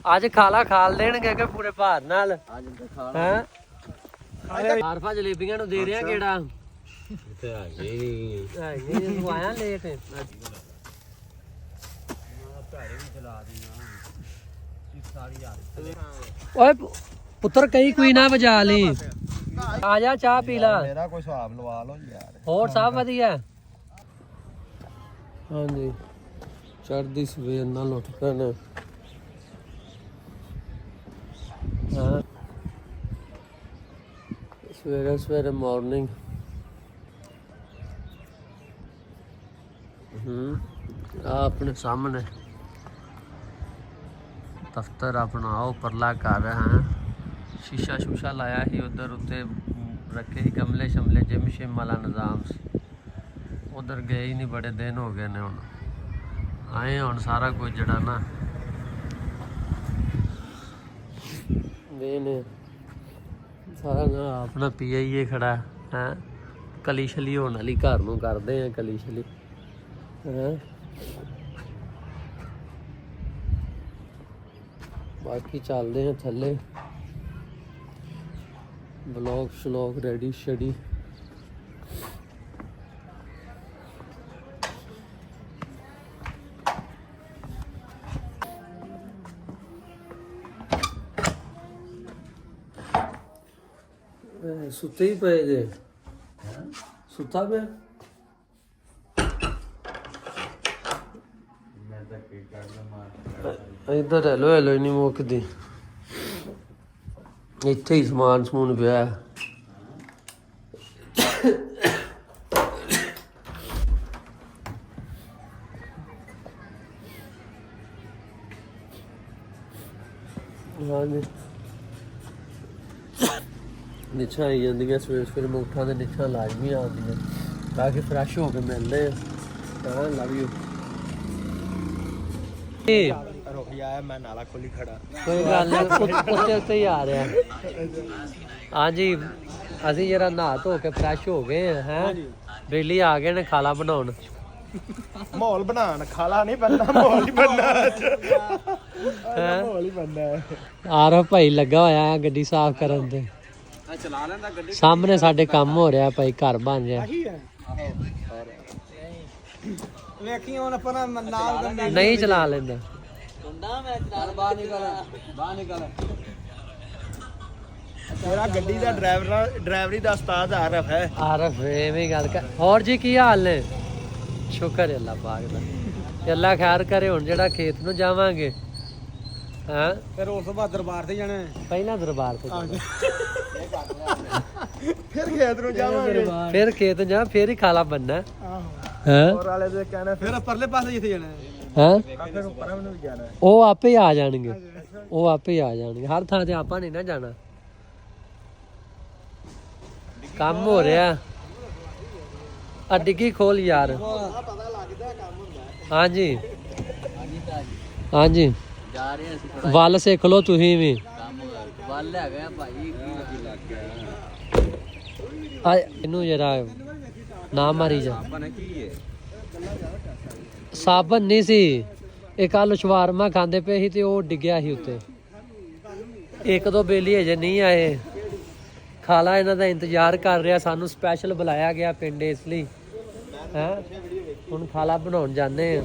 ਅੱਜ ਖਾਲਾ ਖਾਲ ਦੇਣਗੇ ਕਿ ਪੂਰੇ ਭਾਰ ਨਾਲ ਅੱਜ ਹੈ ਆਰਫਾ ਜਲੇਬੀਆਂ ਨੂੰ ਦੇ ਰਿਹਾ ਕਿਹੜਾ ਤੇ ਆ ਜੀ ਤੂੰ ਆਇਆ ਲੇਟ ਓਏ ਪੁੱਤਰ ਕਈ ਕੋਈ ਨਾ ਵਜਾ ਲਈ ਆ ਜਾ ਚਾਹ ਪੀ ਲਾ ਮੇਰਾ ਕੋਈ ਹਿਸਾਬ ਲਵਾ ਲਓ ਯਾਰ ਹੋਰ ਸਭ ਵਧੀਆ ਹਾਂਜੀ ਚੜ੍ਹਦੀ ਸਵੇਰ ਨਾਲ ਉੱਠ ਪੈਣਾ ਹਾਂ ਸਵੇਰੇ ਸਵੇਰੇ ਮਾਰਨਿੰਗ ਆ ਆਪਣੇ ਸਾਹਮਣੇ ਦਫ਼ਤਰ ਆਪਣਾ ਉਹ ਪਰਲਾ ਕਰ ਰਿਹਾ ਹਾਂ शीशा शूशा लाया ही उधर उत्ते रखे ही गमले शमले जिम शिम वाला निज़ाम उधर गए ही नहीं बड़े दिन हो गए ने हुण आए हुण सारा कुछ जड़ा ना ने सारा ना अपना PIA खड़ा है कली शली होने वाली घर नूं करदे हैं कली शली है बाकी चलते हैं थल्ले ब्लॉग श्लॉग रेडी शेडी सुते ही पे जे सुता पे इधर हेलो हेलो नहीं मुकदी ਇੱਥੇ ਹੀ ਸਮਾਨ ਸਮੂਨ ਪਿਆ ਹਾਂਜੀ ਨਿਛਾਂ ਆਈ ਜਾਂਦੀਆਂ ਸਵੇਰੇ ਸਵੇਰੇ ਮੁੱਠਾਂ ਦੇ ਨਿਛਾਂ ਲਾਜ਼ਮੀ ਆਉਂਦੀਆਂ ਤਾਂ ਕਿ ਫਰੈਸ਼ ਹੋ ਕੇ ਮਿਲਦੇ ਆ ਲਵ ਯੂ ਰੁਕ ਜਾ ਮੈਂ ਨਾਲਾ ਖੋਲੀ ਖੜਾ ਕੋਈ ਗੱਲ ਨਹੀਂ ਉੱਤੇ ਹੀ ਆ ਰਿਹਾ ਹਾਂਜੀ ਅਸੀਂ ਜਰਾ ਨਹਾ ਧੋ ਕੇ ਫਰੈਸ਼ ਹੋ ਗਏ ਹੈ ਬੇਲੀ ਆ ਗਏ ਨੇ ਖਾਲਾ ਬਣਾਉਣ ਮਾਹੌਲ ਬਣਾਉਣ ਖਾਲਾ ਨਹੀਂ ਬੰਦਾ ਮਾਹੌਲ ਹੀ ਬਣਨਾ ਮਾਹੌਲ ਹੀ ਬਣਨਾ ਆਰਫ ਭਾਈ ਲੱਗਾ ਹੋਇਆ ਹੈ ਗੱਡੀ ਸਾਫ਼ ਕਰਨ ਤੇ ਚਲਾ ਲੈਂਦਾ ਗੱਡੀ ਸਾਹਮਣੇ ਸਾਡੇ ਕੰਮ ਹੋ ਰਿਹਾ ਭਾਈ ਘਰ ਬਣ ਰਿਹਾ ਵੇਖੀ ਹੁਣ ਆਪਾਂ ਨਾਲ ਨਹੀਂ ਚਲਾ ਲੈਂਦਾ ਮੇਰਾ ਗੱਡੀ ਦਾ ਡਰਾਈਵਰੀ ਦਾ ਉਸਤਾਦ ਆਰਫ ਹੈ ਆਰਫ ਐਵੇਂ ਗੱਲ ਕਰ ਹੋਰ ਜੀ ਕੀ ਹਾਲ ਨੇ ਸ਼ੁਕਰ ਹੈ ਅੱਲਾਹ ਪਾਕ ਦਾ ਤੇ ਅੱਲਾਹ ਖੈਰ ਕਰੇ ਹੁਣ ਜਿਹੜਾ ਖੇਤ ਨੂੰ ਜਾਵਾਂਗੇ ਹਾਂ ਫਿਰ ਉਸ ਤੋਂ ਬਾਅਦ ਦਰਬਾਰ ਤੇ ਜਾਣਾ ਪਹਿਲਾਂ ਦਰਬਾਰ ਤੇ ਫਿਰ ਖੇਤ ਨੂੰ ਜਾਵਾਂਗੇ ਫਿਰ ਖੇਤ ਜਾ ਫਿਰ ਹੀ ਖਾਲਾ ਬੰਨਾ ਹਾਂ ਹੋਰ ਵਾਲੇ ਦੇ ਕਹਿਣਾ ਫਿਰ ਪਰਲੇ ਪਾਸੇ ਜਿੱਥੇ ਜਾਣਾ ਹਾਂ ਕਾਫੇ ਨੂੰ ਪਰਾਂ ਨੂੰ ਵੀ ਜਾਣਾ ਉਹ ਆਪੇ ਹੀ ਆ ਜਾਣਗੇ ਉਹ ਆਪੇ ਹੀ ਆ ਜਾਣਗੇ ਹਰ ਥਾਂ ਤੇ ਆਪਾਂ ਨਹੀਂ ਨਾ ਜਾਣਾ ਕੰਮ ਹੋ ਰਿਹਾ ਆ ਡਿੱਗੀ ਖੋਲ ਯਾਰ ਪਤਾ ਲੱਗਦਾ ਕੰਮ ਹੁੰਦਾ ਹਾਂਜੀ ਹਾਂਜੀ ਜਾ ਰਹੇ ਅਸੀਂ ਥੋੜਾ ਵੱਲ ਸਿੱਖ ਲਓ ਤੁਸੀਂ ਵੀ ਕੰਮ ਵੱਲ ਹੈਗਾ ਭਾਈ ਆ ਇਹਨੂੰ ਜਰਾ ਨਾ ਮਾਰੀ ਜਾ ਸਾਬਣ ਨਹੀਂ ਸੀ ਇਹ ਕੱਲ ਸ਼ਵਾਰਮਾ ਖਾਂਦੇ ਪਏ ਸੀ ਤੇ ਉਹ ਡਿੱਗਿਆ ਸੀ ਉੱਤੇ ਇੱਕ ਦੋ ਬੇਲੀ ਅਜੇ ਨਹੀਂ ਆਏ ਖਾਲਾ ਇਹਨਾਂ ਦਾ ਇੰਤਜ਼ਾਰ ਕਰ ਰਿਹਾ ਸਾਨੂੰ ਸਪੈਸ਼ਲ ਬੁਲਾਇਆ ਗਿਆ ਪਿੰਡ ਇਸ ਲਈ ਹੈ ਹੁਣ ਖਾਲਾ ਬਣਾਉਣ ਜਾਂਦੇ ਆ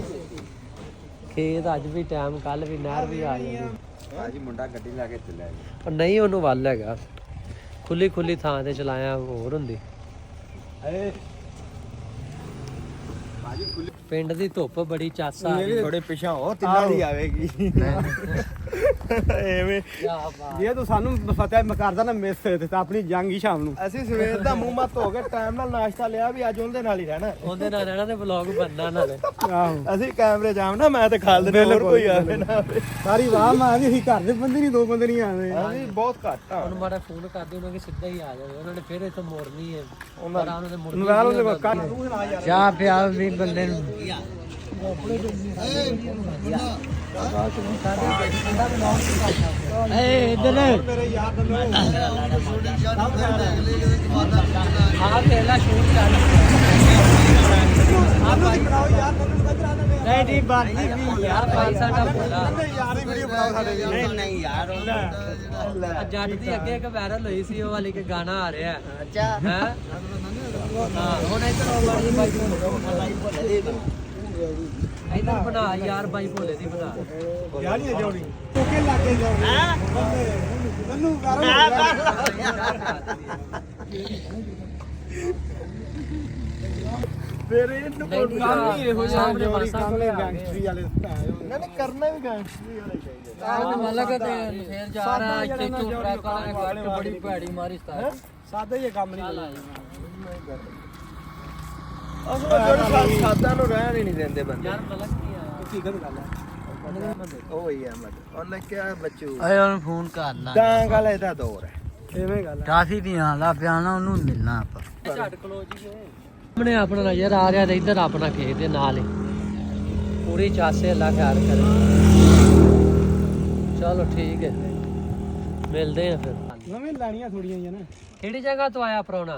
ਖੇਤ ਅੱਜ ਵੀ ਟਾਈਮ ਕੱਲ ਵੀ ਨਹਿਰ ਵੀ ਆ ਜਾਣੀ ਭਾਜੀ ਮੁੰਡਾ ਗੱਡੀ ਲੈ ਕੇ ਚੱਲਿਆ ਪਰ ਨਹੀਂ ਉਹਨੂੰ ਵੱਲ ਹੈਗਾ ਖੁੱਲੀ ਖੁੱਲੀ ਥਾਂ ਤੇ ਚਲਾਇਆ ਹੋਰ ਹੁੰਦੀ ਪਿੰਡ ਦੀ ਧੁੱਪ ਬੜੀ ਚਾਸਾ ਥੋੜੇ ਪਿਛਾਂ ਹੋ ਤਿੰਨਾਂ ਦੀ ਆਵੇਗੀ ਐਵੇਂ ਜੇ ਤੂੰ ਸਾਨੂੰ ਫਤਿਹ ਕਰਦਾ ਨਾ ਮਿਸ ਤੇ ਆਪਣੀ ਜੰਗ ਹੀ ਸ਼ਾਮ ਨੂੰ ਅਸੀਂ ਸਵੇਰ ਦਾ ਮੂੰਹ ਮੱਤ ਹੋ ਕੇ ਟਾਈਮ ਨਾਲ ਨਾਸ਼ਤਾ ਲਿਆ ਵੀ ਅੱਜ ਉਹਦੇ ਨਾਲ ਹੀ ਰਹਿਣਾ ਉਹਦੇ ਨਾਲ ਰਹਿਣਾ ਤੇ ਵਲੌਗ ਬਣਨਾ ਨਾਲੇ ਅਸੀਂ ਕੈਮਰੇ ਜਾਮ ਨਾ ਮੈਂ ਤੇ ਖਾਲਦੇ ਹੋਰ ਕੋਈ ਆਵੇ ਨਾ ਸਾਰੀ ਵਾਹ ਮਾਂ ਵੀ ਅਸੀਂ ਘਰ ਦੇ ਬੰਦੇ ਨਹੀਂ ਦੋ ਬੰਦੇ ਨਹੀਂ ਆਵੇ ਅਸੀਂ ਬਹੁਤ ਘੱਟ ਆ ਉਹਨੂੰ ਮਾੜਾ ਫੋਨ ਕਰਦੇ ਉਹਨਾਂ ਕਿ ਸਿੱਧਾ ਹੀ ਆ ਜਾਵੇ ਉਹਨਾਂ ਨੇ ਫਿਰ ਇੱਥੇ ਮੋੜਨੀ ਹੈ ਉਹਨਾਂ ਨੇ ਮੁੜਨੀ ਚਾਹ ਪਿਆ ਵੀ ਬੰਦੇ ਨੂੰ इधर आप पहला शूट कर ਨਹੀਂ ਨਹੀਂ ਬਾਤ ਯਾਰ ਭਾਈ ਸਾਡਾ ਭੋਲਾ ਯਾਰ ਹੀ ਵੀਡੀਓ ਬਣਾਓ ਸਾਡੇ ਦੀ ਨਹੀਂ ਯਾਰ ਜੱਟ ਦੀ ਅੱਗੇ ਇੱਕ ਵਾਇਰਲ ਹੋਈ ਸੀ ਉਹ ਵਾਲੀ ਕਿ ਗਾਣਾ ਆ ਰਿਹਾ ਅੱਛਾ ਹੈ ਹਾਂ ਹੁਣ ਇੱਧਰ ਵਾਲੀ ਬਾਈ ਇੱਧਰ ਬਣਾ ਯਾਰ ਬਾਈ ਭੋਲੇ ਦੀ ਬਣਾ ਯਾਰ ਇਹ ਜੋੜੀ ਕੋਕੇ ਲੱਗੇ ਜੋੜੀ ਹਾਂ ਤੈਨੂੰ ਫਿਰ ਇਹਨੂੰ ਕੋਈ ਕੰਮ ਹੀ ਇਹੋ ਜਿਹਾ ਜੋੜੀ ਕੰਮ ਲੈ ਗੈਂਗਸਟਰੀ ਵਾਲੇ ਨਹੀਂ ਕਰਨਾ ਵੀ ਗੈਂਗਸਟਰੀ ਵਾਲੇ ਚਾਹੀਦੇ ਮਤਲਬ ਕਿ ਫੇਰ ਜਾ ਰਿਹਾ ਇੱਥੇ ਤੋਂ ਟਰੈਕ ਵਾਲਾ ਨੇ ਬੜੀ ਭੈੜੀ ਮਾਰੀ ਸਤਾ ਸਾਦਾ ਹੀ ਕੰਮ ਨਹੀਂ ਅਸਲ ਜਿਹੜੇ ਸਾਦਾ ਨੂੰ ਰਹਿਣ ਹੀ ਨਹੀਂ ਦਿੰਦੇ ਬੰਦੇ ਯਾਰ ਮਤਲਬ ਕੀ ਆ ਕੀ ਗੱਲ ਹੈ ਉਹ ਹੀ ਅਹਿਮਦ ਉਹਨੇ ਕਿਹਾ ਬੱਚੂ ਓਏ ਉਹਨੂੰ ਫੋਨ ਕਰ ਲਾ ਤਾਂ ਗੱਲ ਇਹਦਾ ਦੌਰ ਹੈ ਐਵੇਂ ਗੱਲ ਕਾਫੀ ਦੀਆਂ ਲਾ ਪਿਆਣਾ ਉਹਨੂੰ ਮਿਲਣਾ ਆਪਾਂ ਝੱਟ ਕਲੋ ਜੀ ਸਾਹਮਣੇ ਆਪਣਾ ਨਜ਼ਰ ਆ ਰਿਹਾ ਤੇ ਇੱਧਰ ਆਪਣਾ ਖੇਤ ਦੇ ਨਾਲ ਹੀ ਪੂਰੀ ਚਾਸੇ ਅੱਲਾ ਖੈਰ ਕਰੇ ਚਲੋ ਠੀਕ ਹੈ ਮਿਲਦੇ ਆ ਫਿਰ ਨਵੇਂ ਲੈਣੀਆਂ ਥੋੜੀਆਂ ਹੀ ਨਾ ਕਿਹੜੀ ਜਗ੍ਹਾ ਤੋਂ ਆਇਆ ਪ੍ਰਾਹੁਣਾ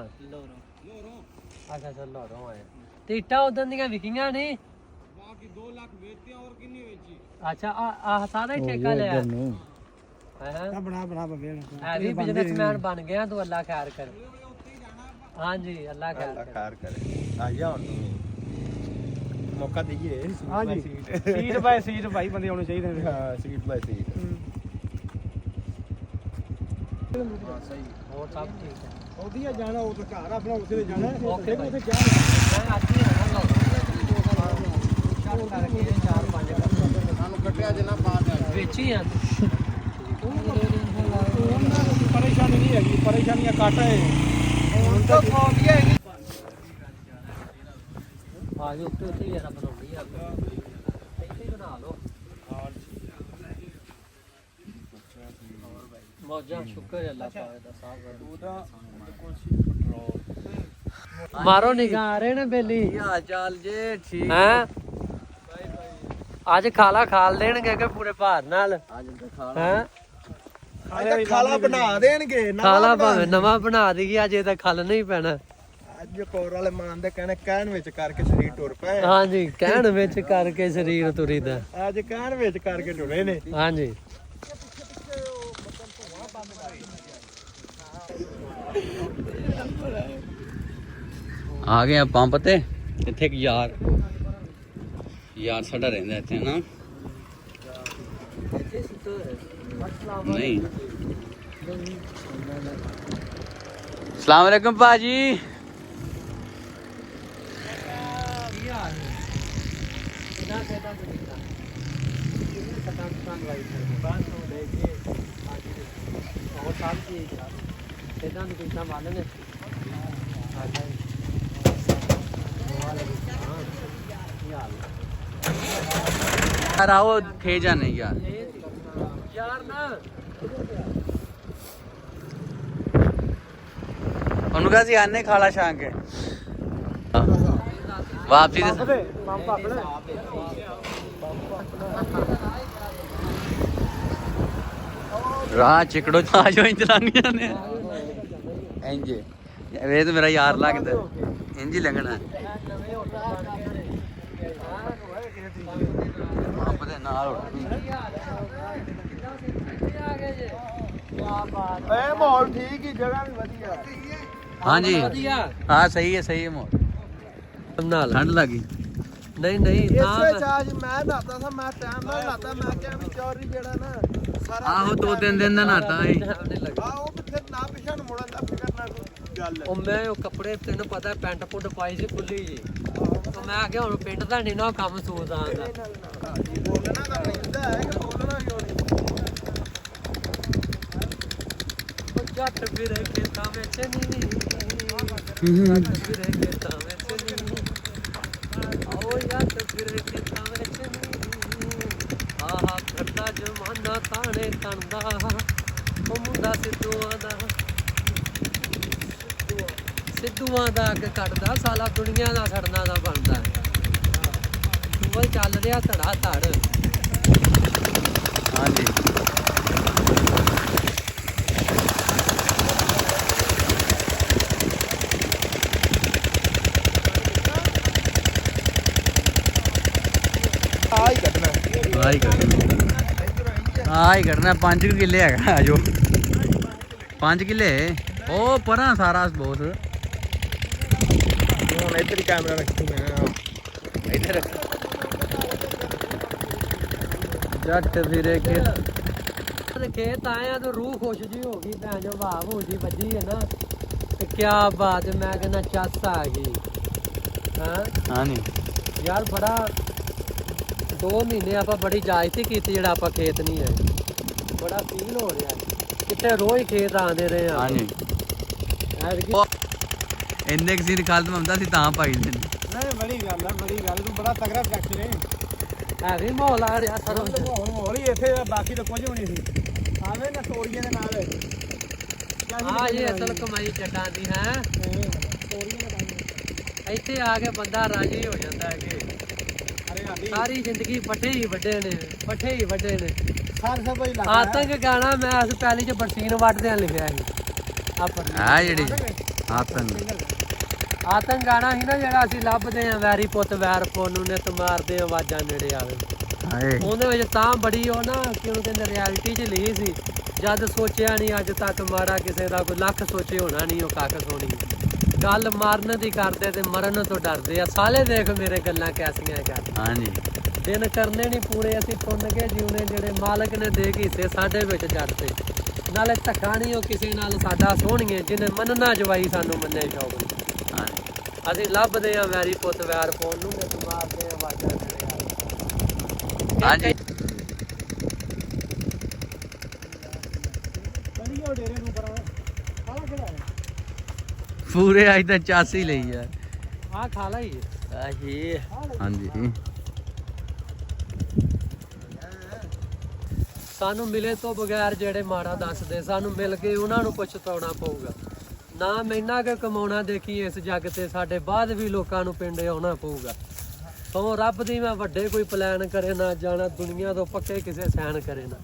ਅੱਛਾ ਅੱਛਾ ਲੋਰੋਂ ਆਇਆ ਤੇ ਇੱਟਾਂ ਉਦੋਂ ਦੀਆਂ ਵਿਕੀਆਂ ਨਹੀਂ ਬਾਕੀ 2 ਲੱਖ ਵੇਚਤੇ ਔਰ ਕਿੰਨੀ ਵੇਚੀ ਅੱਛਾ ਆ ਸਾਰਾ ਹੀ ਠੇਕਾ ਲਿਆ ਹੈ ਬਣਾ ਬਣਾ ਬਵੇ ਹੈ ਵੀ ਬਿਜ਼ਨਸਮੈਨ ਬਣ ਗਿਆ ਤੂੰ ਅੱਲਾ ਖੈਰ ਕਰ ਹਾਂਜੀ ਅੱਲਾ ਖੈਰ ਕਰੇ ਆ ਜਾ ਹੁਣ ਮੌਕਾ ਦਈਏ ਹਾਂਜੀ ਸੀਟ ਬਾਈ ਸੀਟ ਭਾਈ ਬੰਦੇ ਆਉਣੇ ਚਾਹੀਦੇ ਨੇ ਹਾਂ ਸੀਟ ਬਾਈ ਸੀਟ ਹਾਂ ਸਹੀ ਹੋਰ ਸਭ ਠੀਕ ਹੈ ਉਹਦੀਆਂ ਜਾਣਾ ਉਹ ਤਾਂ ਘਰ ਆਪਣਾ ਉਸੇ ਦੇ ਜਾਣਾ ਓਕੇ ਭਾਈ। ਉੱਥੇ ਜਾ ਮੈਂ ਅੱਜ ਹੀ ਆਣਾ ਲੋਰੋਂ ਕਰਕੇ 4-5 ਸਾਨੂੰ ਕੱਟਿਆ ਜਿੰਨਾ ਬਾਤ ਹੈ ਵੇਚੀ ਆ ਪਰੇਸ਼ਾਨੀ ਨਹੀਂ ਹੈਗੀ ਪਰੇਸ਼ਾਨੀਆਂ ਘੱਟ ਹੈ ਹੁਣ ਤਾਂ ਖੋਦੀ ਹੈਗੀ ਆ ਗਏ ਉੱਤੇ ਯਾਰ ਬਣਾਉਣੀ ਆ ਇੱਥੇ ਹੀ ਬਣਾ ਲਓ ਮੌਜਾਂ ਸ਼ੁਕਰ ਹੈ ਅੱਲਾਹ ਪਾਕ ਦਾ ਸਾਹਿਬ ਮਾਰੋ ਨਿਗਾਹ ਆ ਰਹੇ ਨੇ ਬੇਲੀ ਕੀ ਹਾਲ ਚਾਲ ਜੇ ਠੀਕ ਹੈ ਅੱਜ ਖਾਲਾ ਖਾਲ ਦੇਣਗੇ ਕਿ ਪੂਰੇ ਭਾਰ ਨਾਲ ਅੱਜ ਤਾਂ ਖਾ ਹੈ ਖਾਲਾ ਬਣਾ ਦੇਣਗੇ ਖਾਲਾ ਭਾਵੇਂ ਨਵਾਂ ਬਣਾ ਦਈਏ ਅਜੇ ਤਾਂ ਖਲ ਨਹੀਂ ਪੈਣਾ ਅੱਜ ਕੋਰ ਵਾਲੇ ਮਾਨ ਦੇ ਕਹਿਣ ਵਿੱਚ ਕਰਕੇ ਸਰੀਰ ਟੁਰ ਪਏ ਹਾਂਜੀ ਕਹਿਣ ਵਿੱਚ ਕਰਕੇ ਸਰੀਰ ਤੁਰੀਦਾ ਅੱਜ ਕਹਿਣ ਵਿੱਚ ਕਰਕੇ ਟੁਰੇ ਨੇ ਹਾਂਜੀ ਆ ਗਏ ਆ ਪੰਪ ਤੇ ਇੱਥੇ ਇੱਕ ਯਾਰ ਸਾਡਾ ਰਹਿੰਦਾ ਇੱਥੇ ਨਾ ਨਹੀਂ अस्सलाम वालेकुम पाजी यार आओ थे जाने यार ਯਾਰ ਨਾ ਉਹਨੂੰ ਕਹਾਂ ਸੀ ਆਨੇ ਖਾਲਾ ਛਾਂ ਕੇ ਵਾਪਸੀ ਦੇ ਪੰਪ ਆਪਣੇ ਰਾਹ ਚਿਕੜੋ ਆ ਜੋ ਇੰਜ ਲੰਘ ਜਾਂਦੇ ਇੰਜ ਵੇ ਤੇ ਮੇਰਾ ਯਾਰ ਲੱਗਦਾ ਇੰਜ ਹੀ ਲੰਘਣਾ ਪੰਪ ਦੇ ਨਾਲ ਉੱਠਣੀ ਇਹ ਮਾਹੌਲ ਠੀਕ ਹੀ ਜਗ੍ਹਾ ਵੀ ਵਧੀਆ ਹਾਂਜੀ ਵਧੀਆ ਹਾਂ ਸਹੀ ਹੈ ਮੋੜ ਨਾਲ ਠੰਡ ਲੱਗੀ ਨਹੀਂ ਨਹੀਂ ਇਸੇ ਚਾਜ ਮੈਂ ਨਹਾਤਾ ਸੀ ਮੈਂ ਟਾਈਮ ਨਾਲ ਨਹਾਤਾ ਮੈਂ ਕਿਹਾ ਵੀ ਚੌਰੀ ਜਿਹੜਾ ਨਾ ਸਾਰਾ ਆਹੋ 2-3 ਦਿਨ ਦਾ ਨਾਤਾ ਸੀ ਆਹ ਉਹ ਕਿੱਥੇ ਨਾ ਪਿਛਾਂ ਨੂੰ ਮੁੜਨ ਦਾ ਫਿਕਰ ਨਾ ਕੋਈ ਗੱਲ ਉਹ ਮੈਂ ਉਹ ਕੱਪੜੇ ਤੈਨੂੰ ਪਤਾ ਪੈਂਟ ਪੁੱਟ ਪਾਈ ਸੀ ਖੁੱਲੀ ਜੀ ਉਹ ਮੈਂ ਆਖਿਆ ਹੁਣ ਪਿੰਡ ਦਾ ਨਹੀਂ ਨਾ ਉਹ ਕੰਮ ਸੂਤ ਆਂਦਾ ਬੋਲਣਾ ਤਾਂ ਪੈਂਦਾ ਹੈ ਕਿ ਬੋਲਣਾ ਕਿਉਂ ਨਹੀਂ ਉਹ ਜੱਟ ਵੀਰੇ ਖੇਤਾਂ ਵਿੱਚ ਨਹੀਂ ਜੱਟ ਵੀਰੇ ਖੇਤਾਂ ਵਿੱਚ ਨਹੀਂ ਆਓ ਜੱਟ ਵੀਰੇ ਖੇਤਾਂ ਵਿੱਚ ਨਹੀਂ ਆਹਾ ਫਿਰਦਾ ਜਮਾਨਾ ਤਾਣੇ ਤਣਦਾ ਉਹ ਮੁੰਡਾ ਸਿੱਧੂਆਂ ਦਾ ਅੱਗ ਕੱਢਦਾ ਸਾਲਾ ਦੁਨੀਆ ਦਾ ਸੜਨਾ ਦਾ ਬਣਦਾ ਟੂਬਲ ਚੱਲ ਰਿਹਾ ਧੜਾ ਧੜ ਹਾਂਜੀ ਹੀ ਕੱਢਣਾ ਆ ਹੀ ਕੱਢਣਾ 5 ਕਿੱਲੇ ਹੈਗਾ ਜੋ 5 ਕਿੱਲੇ ਉਹ ਪਰਾਂ ਸਾਰਾ ਬਹੁਤ ਹੁਣ ਇੱਧਰ ਹੀ ਕੈਮਰਾ ਰੱਖੀ ਮੈਂ ਇੱਧਰ ਜੱਟ ਵੀਰੇ ਖੇਤ ਆਇਆ ਤਾਂ ਰੂਹ ਖੁਸ਼ ਜੀ ਹੋ ਗਈ ਭੈਣ ਜੋ ਭਾਵ ਹੋ ਜੀ ਵੱਜੀ ਹੈ ਨਾ ਤੇ ਕਿਆ ਬਾਤ ਹੈ, ਮੈਂ ਕਹਿੰਦਾ ਚੱਸ ਆ ਗਈ ਹਾਂ ਨਹੀਂ ਯਾਰ ਬੜਾ 2 ਮਹੀਨੇ ਆਪਾਂ ਬੜੀ ਜਾਇਜ਼ੀ ਕੀਤੀ ਜਿਹੜਾ ਆਪਾਂ ਖੇਤ ਨਹੀਂ ਹੈ ਬੜਾ ਫੀਲ ਹੋ ਰਿਹਾ ਕਿੱਥੇ ਰੋਜ਼ ਖੇਤ ਆਉਂਦੇ ਰਹੇ ਆ ਹਾਂਜੀ ਐਤਕੀ ਇੰਨੇ ਕੁ ਸੀਨ ਖਾਲਤ ਮਮਦਾ ਸੀ ਤਾਂ ਪਾਈ ਨੇ ਨਹੀਂ ਬੜੀ ਗੱਲ ਤੂੰ ਬੜਾ ਤਗੜਾ ਫੈਕਟਰ ਹੈ ਹੈ ਵੀ ਮਾਹੌਲ ਆ ਰਿਹਾ ਸਰੋਂ ਚ ਮਾਹੌਲ ਹੀ ਇੱਥੇ ਆ, ਬਾਕੀ ਤਾਂ ਕੁਝ ਵੀ ਨਹੀਂ ਸੀ ਆਵੇਂ ਨਾ ਤੋਰੀਆਂ ਦੇ ਨਾਲ ਹਾਂ ਇਹ ਅਸਲ ਕਮਾਈ ਚੱਟਾਂ ਦੀ ਹੈ ਇੱਥੇ ਆ ਕੇ ਬੰਦਾ ਰਾਜੀ ਹੋ ਜਾਂਦਾ ਹੈ ਕਿ ਸਾਰੀ ਜ਼ਿੰਦਗੀ ਪੱਠੇ ਹੀ ਵੱਡੇ ਨੇ ਸਾਰੇ ਸਭ ਹੀ ਲੱਗਾ ਆਤੰਕ ਗਾਣਾ ਮੈਂ ਉਸ ਪਹਿਲੀ ਚ ਬਰਸੀਨ ਵੱਢਦਿਆਂ ਲਿਖਿਆ ਸੀ ਆ ਜਿਹੜੀ ਆਤੰਕ ਗਾਣਾ ਸੀ ਨਾ ਜਿਹੜਾ ਅਸੀਂ ਲੱਭਦੇ ਆਂ ਵੈਰੀ ਪੁੱਤ ਵੈਰ ਨੂੰ ਨਿਤ ਮਾਰਦੇ ਆਂ ਆਵਾਜ਼ਾਂ ਨੇੜੇ ਆਵੇ ਹਾਏ ਉਹਦੇ ਵਿੱਚ ਤਾਂ ਬੜੀ ਉਹ ਨਾ ਕਿਉਂ ਕਹਿੰਦੇ ਰਿਐਲਿਟੀ 'ਚ ਲਿਖੀ ਸੀ ਜਦ ਸੋਚਿਆ ਨਹੀਂ ਅੱਜ ਤੱਕ ਮਾੜਾ ਕਿਸੇ ਦਾ ਕੋਈ ਲੱਖ ਸੋਚੇ ਹੋਣਾ ਨਹੀਂ ਉਹ ਕੱਖ ਸੋਣੀ ਗੱਲ ਮਾਰਨ ਦੀ ਕਰਦੇ ਤੇ ਮਰਨ ਤੋਂ ਡਰਦੇ ਆ ਸਾਲੇ ਦੇਖ ਮੇਰੇ ਗੱਲਾਂ ਕੈਸੀਆਂ ਕਰ ਹਾਂਜੀ ਦਿਨ ਕਰਨੇ ਨਹੀਂ ਪੂਰੇ ਅਸੀਂ ਪੁੰਨ ਕੇ ਜਿਉਣੇ ਜਿਹੜੇ ਮਾਲਕ ਨੇ ਦੇ ਕੇ ਹਿੱਸੇ ਸਾਡੇ ਵਿੱਚ ਜੜਤੇ ਨਾਲੇ ਧੱਕਾ ਨਹੀਂ ਉਹ ਕਿਸੇ ਨਾਲ ਸਾਡਾ ਸੋਹਣੀਏ ਜਿਹਨੇ ਮੰਨਣਾ ਜਵਾਈ ਸਾਨੂੰ ਮੰਨੇ ਸ਼ੌਕ ਅਸੀਂ ਲੱਭਦੇ ਆ ਵੈਰੀ ਪੁੱਤ ਵੈਰ ਨੂੰ ਨੇ ਮਾਰਦੇ ਆ ਆਵਾਜ਼ਾਂ ਨੇੜੇ ਹਾਂਜੀ ਪੂਰੇ ਅੱਜ ਤਾਂ 84 ਲਈ ਆ ਆ ਖਾ ਲਈ ਆਹੀ ਹਾਂਜੀ ਸਾਨੂੰ ਮਿਲੇ ਤੋਂ ਬਗੈਰ ਜਿਹੜੇ ਮਾੜਾ ਦੱਸਦੇ ਸਾਨੂੰ ਮਿਲ ਕੇ ਉਹਨਾਂ ਨੂੰ ਪਛਤਾਉਣਾ ਪਊਗਾ ਨਾ ਮੈਨਾਂ ਕਿ ਕਮਾਉਣਾ ਦੇਖੀ ਇਸ ਜੱਗ ਤੇ ਸਾਡੇ ਬਾਅਦ ਵੀ ਲੋਕਾਂ ਨੂੰ ਪਿੰਡ ਆਉਣਾ ਪਊਗਾ ਸੋ ਰੱਬ ਦੀ ਮੈਂ ਵੱਡੇ ਕੋਈ ਪਲਾਨ ਕਰੇ ਨਾ ਜਾਣਾ ਦੁਨੀਆ ਤੋਂ ਪੱਕੇ ਕਿਸੇ ਸੈਨ ਕਰੇ ਨਾ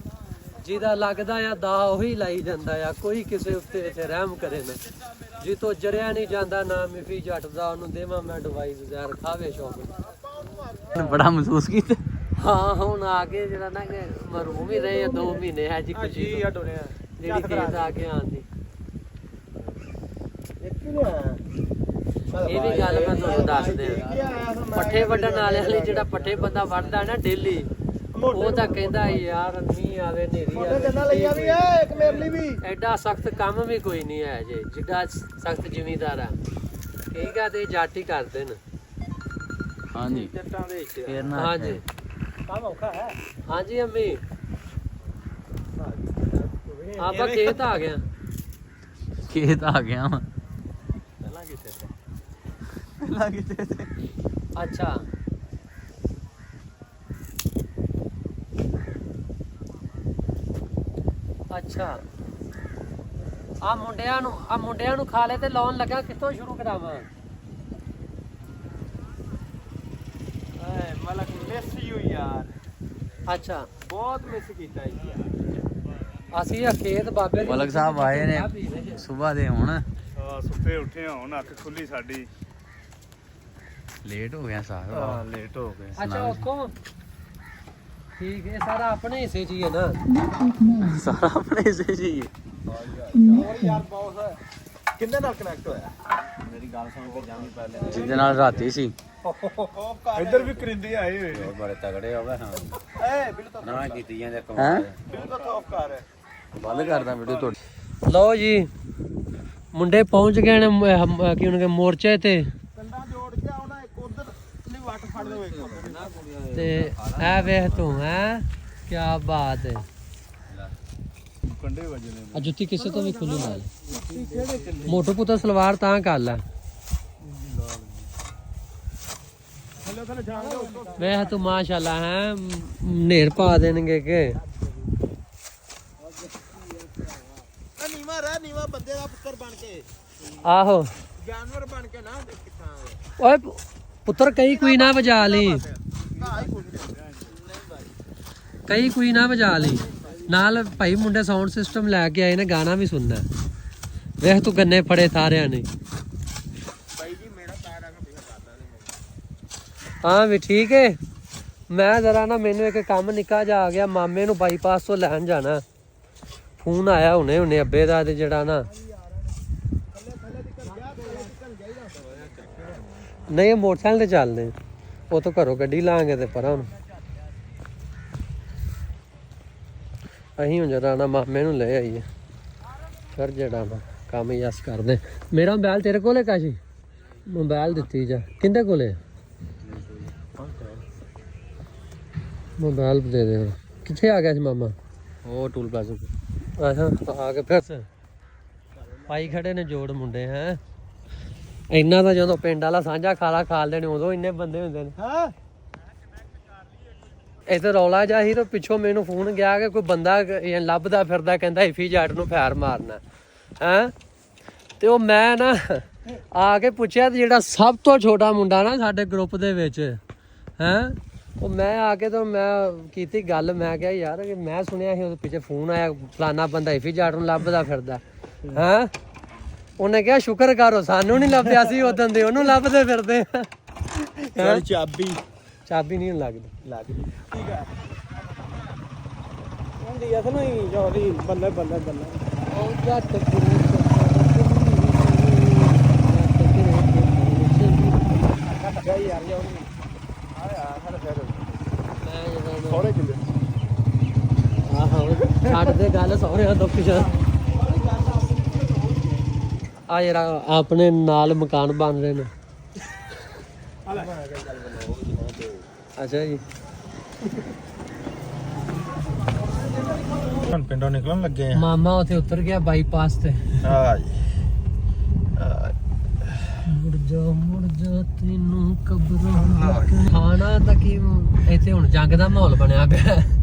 ਜਿਹਦਾ ਲੱਗਦਾ ਆ ਦਾ ਉਹੀ ਲਾਈ ਜਾਂਦਾ ਆ ਕੋਈ ਕਿਸੇ ਉੱਤੇ ਇੱਥੇ ਰਹਿਮ ਕਰੇ ਨਾ ਜੀ ਤੋਂ ਜਰਿਆ ਨਹੀਂ ਜਾਂਦਾ ਨਾ ਮਿਫੀ ਜੱਟ ਦਾ ਉਹਨੂੰ ਦੇਵਾਂ ਮੈਂ ਡਿਵਾਈਸ ਜ਼ਹਿਰ ਖਾਵੇ ਸ਼ੌਕ ਬੜਾ ਮਹਿਸੂਸ ਕੀਤਾ ਹਾਂ ਹੁਣ ਆ ਕੇ ਜਿਹੜਾ ਨਾ ਕਿ ਮਰੂ ਵੀ ਰਹੇ ਆ 2 ਮਹੀਨੇ ਹੈ ਜੀ ਖੁਸ਼ੀ ਆ ਡੋਲਿਆ ਜਿਹੜੀ ਖੇਤ ਆ ਕੇ ਆਂਦੀ ਇਹ ਵੀ ਗੱਲ ਮੈਂ ਤੁਹਾਨੂੰ ਦੱਸ ਦਿਆਂ ਪੱਠੇ ਵੱਢਣ ਵਾਲਿਆਂ ਲਈ ਜਿਹੜਾ ਪੱਠੇ ਬੰਦਾ ਵੱਢਦਾ ਨਾ ਡੇਲੀ ਉਹ ਤਾਂ ਕਹਿੰਦਾ ਯਾਰ ਮੀਂਹ ਆਵੇ ਹਨੇਰੀ ਆਵੇ ਇੱਕ ਮੇਰੇ ਲਈ ਵੀ ਐਡਾ ਸਖਤ ਕੰਮ ਵੀ ਕੋਈ ਨਹੀਂ ਹੈ ਜੇ ਜਿੱਡਾ ਸਖਤ ਜ਼ਿਮੀਂਦਾਰ ਆ ਠੀਕ ਆ ਤੇ ਜੱਟ ਹੀ ਕਰਦੇ ਨੇ ਹਾਂਜੀ ਜੱਟਾਂ ਦੇ ਫੇਰ ਨਾ ਹਾਂਜੀ ਕੰਮ ਔਖਾ ਹੈ ਹਾਂਜੀ ਅੰਮੀ ਆਪਾਂ ਖੇਤ ਆ ਗਏ ਖੇਤ ਆ ਗਿਆ ਵਾ ਪਹਿਲਾਂ ਕਿਤੇ ਤੇ ਅੱਛਾ ਅੱਛਾ ਆ ਮੁੰਡਿਆਂ ਨੂੰ ਖਾਲੇ ਤੇ ਲਾਉਣ ਲੱਗਾ ਕਿੱਥੋਂ ਸ਼ੁਰੂ ਕਰਾਵਾਂ ਮਲਕ ਮਿਸ ਯੂ ਯਾਰ ਅੱਛਾ ਬਹੁਤ ਮਿਸ ਕੀਤਾ ਯਾਰ ਅਸੀਂ ਆ ਖੇਤ ਬਾਬੇ ਦੀ ਮਲਕ ਸਾਹਿਬ ਆਏ ਨੇ ਸਵੇਰ ਦੇ ਹੁਣ ਸੁੱਤੇ ਉੱਠੇ ਆ, ਹੁਣ ਅੱਖ ਖੁੱਲੀ ਸਾਡੀ। ਲੇਟ ਹੋ ਗਿਆ ਸਾਰ ਹਾਂ ਲੇਟ ਹੋ ਗਏ। ਅੱਛਾ ਉੱਥੋਂ ਠੀਕ ਹੈ ਸਾਰਾ ਆਪਣੇ ਹਿੱਸੇ 'ਚ ਹੀ ਹੈ ਨਾ ਸਾਰਾ ਆਪਣੇ ਹਿੱਸੇ ਜੀ ਹੋਰ ਯਾਰ ਬੌਸ ਕਿੰਨੇ ਨਾਲ ਕਨੈਕਟ ਹੋਇਆ ਮੇਰੀ ਗੱਲ ਸੁਣ ਕੇ ਜਾਵੀਂ ਪਹਿਲੇ ਜਿਹਦੇ ਨਾਲ ਰਾਤੀ ਸੀ ਇੱਧਰ ਵੀ ਕਰਿੰਦੇ ਆਏ ਹੋਏ। ਬੜੇ ਤਗੜੇ ਹੋ ਗਏ ਹਾਂ ਏ ਬਿਲਕੁਲ ਨਾ ਕੀਤੀ ਜਾਂਦੇ ਕਮਾਲ ਬਿਲਕੁਲ ਖੌਫ ਕਰ ਬੰਦ ਕਰਦਾ ਵੀਡੀਓ ਤੁਹਾਡੀ। ਲਓ ਜੀ ਮੁੰਡੇ ਪਹੁੰਚ ਗਏ ਨੇ ਕੀ ਉਹਨਾਂ ਦੇ ਮੋਰਚੇ ਤੇ ਕੰਡਾ ਜੋੜ ਕੇ ਆਉਣਾ ਇੱਕ ਉਧਰ ਨਹੀਂ ਵੱਟ ਫੜ ਲਓ ਇੱਕ ਤੇ ਇਹ ਵੇਖ ਤੂੰ ਹੈ ਕੀ ਬਾਤ ਹੈ ਕੰਡੇ ਵਜਨੇ ਆ ਜੁੱਤੀ ਕਿਸੇ ਤੋਂ ਵੀ ਖੁੱਲੀ ਨਾਲ ਮੋਟੋ ਪੁੱਤਰ ਸਲਵਾਰ ਤਾਂ ਕਰ ਲੈ ਥੱਲੇ ਥੱਲੇ ਜਾਣ ਦਿਓ ਵੇਖ ਤੂੰ ਮਾਸ਼ਾਅੱਲਾ ਹੈ ਨੇਰ ਪਾ ਦੇਣਗੇ ਕਿ ਨੀਵਾ ਰਹਿ ਨੀਵਾ ਬੰਦੇ ਦਾ ਪੁੱਤਰ ਬਣ ਕੇ ਆਹੋ ਜਾਨਵਰ ਬਣ ਕੇ ਨਾ ਕਿੱਥਾਂ ਓਏ ਪੁੱਤਰ ਕਈ ਕੋਈ ਨਾ ਵਜਾ ਲਈ ਘਾਹ ਹੀ ਕੁੱਟ ਕਈ ਕੋਈ ਨਾ ਵਜਾ ਲਈ ਨਾਲ ਭਾਈ ਮੁੰਡੇ ਸਾਊਂਡ ਸਿਸਟਮ ਲੈ ਕੇ ਆਏ ਨੇ ਗਾਣਾ ਵੀ ਸੁਣਨਾ ਵੇਖ ਤੂੰ ਗੰਨੇ ਫੜੇ ਸਾਰਿਆਂ ਨੇ ਭਾਈ ਜੀ ਮੇਰਾ ਪੈਰ ਆ ਕੇ ਬਿਗਾ ਪਾਤਾ ਹਾਂ ਵੀ ਠੀਕ ਹੈ ਮੈਂ ਜ਼ਰਾ ਨਾ ਮੈਨੂੰ ਇੱਕ ਕੰਮ ਨਿੱਕਾ ਜਿਹਾ ਆ ਗਿਆ, ਮਾਮੇ ਨੂੰ ਬਾਈਪਾਸ ਤੋਂ ਲੈਣ ਜਾਣਾ। ਫੋਨ ਆਇਆ ਹੁਣੇ ਅੱਬੇ ਦਾ, ਤੇ ਜਿਹੜਾ ਨਾ ਨਹੀਂ ਮੋਟਰਸਾਈਕਲ ਤੇ ਚੱਲਦੇ, ਉਹ ਤੋਂ ਘਰੋਂ ਗੱਡੀ ਲਾਂਗੇ ਤੇ ਪਰਾਂ ਨੂੰ ਅਸੀਂ ਹੁਣ ਜਰਾ ਨਾ ਮਾਮੇ ਨੂੰ ਲੈ ਆਈਏ, ਫਿਰ ਜਿਹੜਾ ਨਾ ਕੰਮ ਯਸ ਕਰਦੇ। ਮੇਰਾ ਮੋਬਾਈਲ ਤੇਰੇ ਕੋਲ ਹੈ ਕਾਸ਼ੀ? ਮੋਬਾਈਲ ਦਿੱਤੀ ਜਾ, ਕਿੰਦੇ ਕੋਲੇ ਮੋਬਾਈਲ ਦੇ ਦੇ। ਕਿੱਥੇ ਆ ਗਿਆ ਸੀ ਮਾਮਾ? ਉਹ ਟੂਲ ਪਲਾਜ਼ਾ ਅੱਛਾ ਆ ਕੇ ਫਿਰ ਪਾਈ ਖੜੇ ਨੇ ਜੋੜ ਮੁੰਡੇ ਹੈ। ਇੰਨਾ ਤਾਂ ਜਦੋਂ ਪਿੰਡ ਵਾਲਾ ਸਾਂਝਾ ਖਾਲਾ ਖਾਲਦੇ ਨੇ ਉਦੋਂ ਇੰਨੇ ਬੰਦੇ ਹੁੰਦੇ ਨੇ। ਹਾਂ ਇੱਥੇ ਰੌਲਾ ਜਿਹਾ ਸੀ ਤੇ ਪਿੱਛੋਂ ਮੈਨੂੰ ਫੋਨ ਗਿਆ ਕਿ ਕੋਈ ਬੰਦਾ ਲੱਭਦਾ ਫਿਰਦਾ, ਕਹਿੰਦਾ ਇਫੀ ਜੱਟ ਨੂੰ ਫੈਰ ਮਾਰਨਾ ਹੈ। ਤੇ ਉਹ ਮੈਂ ਨਾ ਆ ਕੇ ਪੁੱਛਿਆ, ਤੇ ਜਿਹੜਾ ਸਭ ਤੋਂ ਛੋਟਾ ਮੁੰਡਾ ਨਾ ਸਾਡੇ ਗਰੁੱਪ ਦੇ ਵਿੱਚ ਹੈ, ਉਹ ਮੈਂ ਆ ਕੇ ਤਾਂ ਮੈਂ ਕੀਤੀ ਗੱਲ, ਮੈਂ ਕਿਹਾ ਯਾਰ ਮੈਂ ਸੁਣਿਆ ਸੀ ਉਹਦੇ ਪਿੱਛੇ ਫੋਨ ਆਇਆ, ਫਲਾਨਾ ਬੰਦਾ ਇਫੀ ਜੱਟ ਨੂੰ ਲੱਭਦਾ ਫਿਰਦਾ ਹੈ। ਉਹਨੇ ਕਿਹਾ ਸ਼ੁਕਰ ਕਰੋ ਸਾਨੂੰ ਨਹੀਂ ਲੱਭਿਆ ਸੀ ਉਦੋਂ ਦੇ, ਉਹਨੂੰ ਲੱਭਦੇ ਫਿਰਦੇ ਚੱਲ ਚਾਬੀ ਨਹੀਂ ਲੱਗਦੀ। ਲੱਗ ਗਈ ਠੀਕ ਹੈ ਹੁੰਦੀ ਅਸ ਨਹੀਂ ਜੋਦੀ ਬੱਲੇ ਬੱਲੇ ਬੱਲੇ ਉਹ ਜੱਟ ਗਈ ਯਾਰ ਜੋ ਆਇਆ ਸਾਡੇ ਫੇਰ ਥੋੜੇ ਕਿੰਦੇ ਆਹੋ ਛੱਡ ਦੇ ਗੱਲ ਸਹੁਰਿਆਂ ਤੋਂ ਪਿਛਾ। ਆ ਯਾਰ ਆਪਣੇ ਨਾਲ ਮਕਾਨ ਬਣ ਰਹੇ ਨੇ। ਅੱਛਾ ਜੀ ਹੁਣ ਪਿੰਡੋਂ ਨਿਕਲਣ ਲੱਗੇ ਆ। ਮਾਮਾ ਉੱਥੇ ਉਤਰ ਗਿਆ ਬਾਈਪਾਸ ਤੇ। ਹਾਂ ਜੀ ਮੁੜ ਜਾ ਤੈਨੂੰ ਕਬਰਾਂ ਖਾਣਾ ਤਾਂ ਕੀ ਇੱਥੇ ਹੁਣ ਜੰਗ ਦਾ ਮਾਹੌਲ ਬਣਿਆ ਪਿਆ।